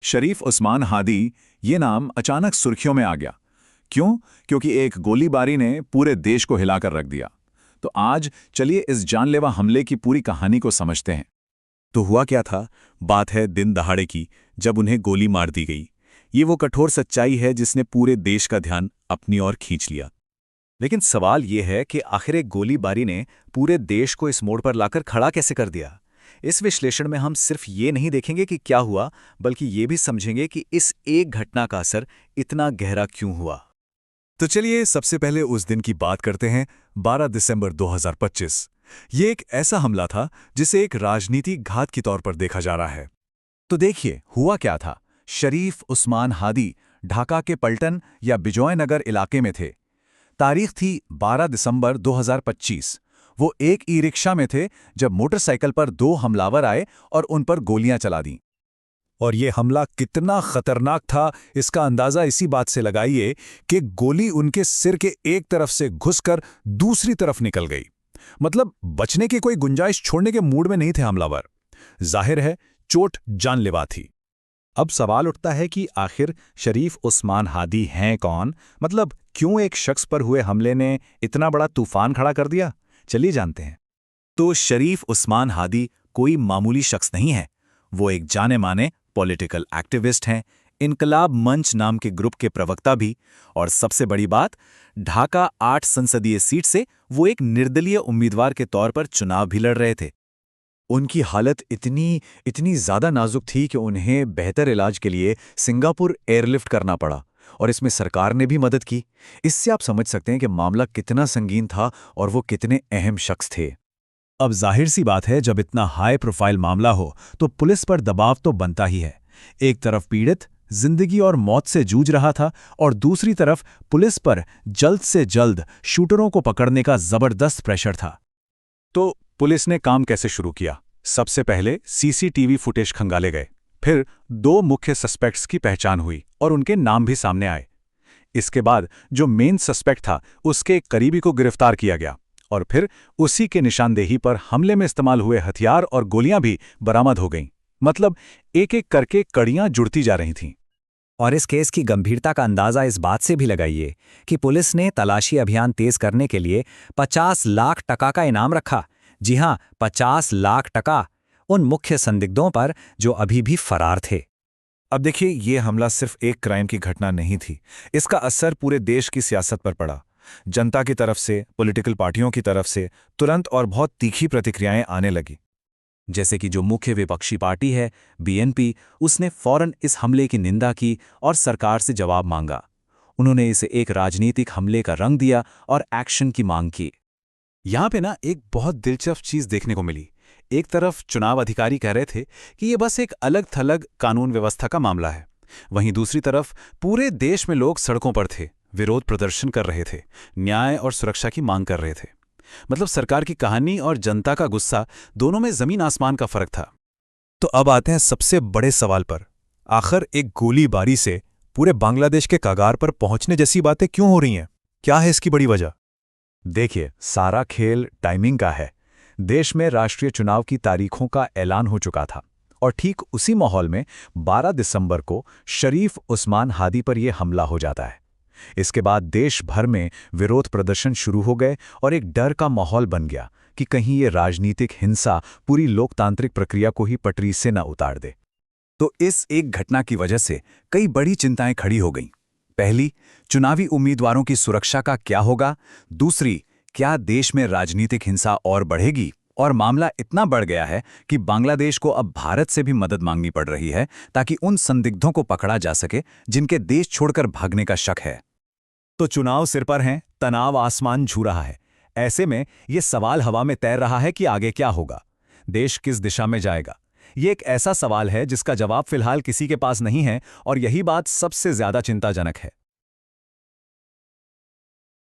शरीफ उस्मान हादी ये नाम अचानक सुर्खियों में आ गया। क्यों? क्योंकि एक गोलीबारी ने पूरे देश को हिलाकर रख दिया। तो आज चलिए इस जानलेवा हमले की पूरी कहानी को समझते हैं। तो हुआ क्या था? बात है दिन दहाड़े की, जब उन्हें गोली मार दी गई। ये वो कठोर सच्चाई है जिसने पूरे देश का ध्यान अपनी ओर खींच लिया। लेकिन सवाल ये है कि आखिर एक गोलीबारी ने पूरे देश को इस मोड़ पर लाकर खड़ा कैसे कर दिया। इस विश्लेषण में हम सिर्फ ये नहीं देखेंगे कि क्या हुआ, बल्कि ये भी समझेंगे कि इस एक घटना का असर इतना गहरा क्यों हुआ। तो चलिए सबसे पहले उस दिन की बात करते हैं, 12 दिसंबर 2025। ये एक ऐसा हमला था जिसे एक राजनीतिक घात के तौर पर देखा जा रहा है। तो देखिए हुआ क्या था। शरीफ उस्मान हादी ढाका के पलटन या बिजॉयनगर इलाके में थे। तारीख थी 12 दिसंबर 2025। वो एक ई रिक्शा में थे जब मोटरसाइकिल पर दो हमलावर आए और उन पर गोलियां चला दीं। और ये हमला कितना खतरनाक था, इसका अंदाजा इसी बात से लगाइए कि गोली उनके सिर के एक तरफ से घुसकर दूसरी तरफ निकल गई। मतलब बचने की कोई गुंजाइश छोड़ने के मूड में नहीं थे हमलावर। जाहिर है चोट जानलेवा थी। अब सवाल उठता है कि आखिर शरीफ उस्मान हादी हैं कौन? मतलब क्यों एक शख्स पर हुए हमले ने इतना बड़ा तूफान खड़ा कर दिया? चलिए जानते हैं। तो शरीफ उस्मान हादी कोई मामूली शख्स नहीं है। वो एक जाने माने पॉलिटिकल एक्टिविस्ट हैं, इनकलाब मंच नाम के ग्रुप के प्रवक्ता भी, और सबसे बड़ी बात, ढाका 8 संसदीय सीट से वो एक निर्दलीय उम्मीदवार के तौर पर चुनाव भी लड़ रहे थे। उनकी हालत इतनी ज्यादा नाजुक थी कि उन्हें बेहतर इलाज के लिए सिंगापुर एयरलिफ्ट करना पड़ा, और इसमें सरकार ने भी मदद की। इससे आप समझ सकते हैं कि मामला कितना संगीन था और वो कितने अहम शख्स थे। अब जाहिर सी बात है, जब इतना हाई प्रोफाइल मामला हो तो पुलिस पर दबाव तो बनता ही है। एक तरफ पीड़ित जिंदगी और मौत से जूझ रहा था, और दूसरी तरफ पुलिस पर जल्द से जल्द शूटरों को पकड़ने का जबरदस्त प्रेशर था। तो पुलिस ने काम कैसे शुरू किया? सबसे पहले सीसीटीवी फुटेज खंगाले गए। फिर दो मुख्य सस्पेक्ट्स की पहचान हुई और उनके नाम भी सामने आए। इसके बाद जो मेन सस्पेक्ट था उसके एक करीबी को गिरफ्तार किया गया, और फिर उसी के निशानदेही पर हमले में इस्तेमाल हुए हथियार और गोलियां भी बरामद हो गईं। मतलब एक एक करके कड़ियां जुड़ती जा रही थीं। और इस केस की गंभीरता का अंदाजा इस बात से भी लगाइए कि पुलिस ने तलाशी अभियान तेज करने के लिए 50 लाख टका का इनाम रखा। जी हां, 50 लाख टका, उन मुख्य संदिग्धों पर जो अभी भी फरार थे। अब देखिए, ये हमला सिर्फ एक क्राइम की घटना नहीं थी। इसका असर पूरे देश की सियासत पर पड़ा। जनता की तरफ से, पॉलिटिकल पार्टियों की तरफ से तुरंत और बहुत तीखी प्रतिक्रियाएं आने लगी। जैसे कि जो मुख्य विपक्षी पार्टी है बीएनपी, उसने फौरन इस हमले की निंदा की और सरकार से जवाब मांगा। उन्होंने इसे एक राजनीतिक हमले का रंग दिया और एक्शन की मांग की। यहाँ पे ना एक बहुत दिलचस्प चीज देखने को मिली। एक तरफ चुनाव अधिकारी कह रहे थे कि ये बस एक अलग थलग कानून व्यवस्था का मामला है, वहीं दूसरी तरफ पूरे देश में लोग सड़कों पर थे, विरोध प्रदर्शन कर रहे थे, न्याय और सुरक्षा की मांग कर रहे थे। मतलब सरकार की कहानी और जनता का गुस्सा, दोनों में जमीन आसमान का फर्क था। तो अब आते हैं सबसे बड़े सवाल पर। आखिर एक गोलीबारी से पूरे बांग्लादेश के कगार पर पहुंचने जैसी बातें क्यों हो रही हैं? क्या है इसकी बड़ी वजह? देखिए, सारा खेल टाइमिंग का है। देश में राष्ट्रीय चुनाव की तारीखों का ऐलान हो चुका था, और ठीक उसी माहौल में 12 दिसंबर को शरीफ उस्मान हादी पर यह हमला हो जाता है। इसके बाद देश भर में विरोध प्रदर्शन शुरू हो गए और एक डर का माहौल बन गया कि कहीं ये राजनीतिक हिंसा पूरी लोकतांत्रिक प्रक्रिया को ही पटरी से न उतार दे। तो इस एक घटना की वजह से कई बड़ी चिंताएं खड़ी हो गईं। पहली, चुनावी उम्मीदवारों की सुरक्षा का क्या होगा? दूसरी, क्या देश में राजनीतिक हिंसा और बढ़ेगी? और मामला इतना बढ़ गया है कि बांग्लादेश को अब भारत से भी मदद मांगनी पड़ रही है ताकि उन संदिग्धों को पकड़ा जा सके जिनके देश छोड़कर भागने का शक है। तो चुनाव सिर पर हैं, तनाव आसमान छू रहा है। ऐसे में ये सवाल हवा में तैर रहा है कि आगे क्या होगा, देश किस दिशा में जाएगा। ये एक ऐसा सवाल है जिसका जवाब फिलहाल किसी के पास नहीं है, और यही बात सबसे ज्यादा चिंताजनक है।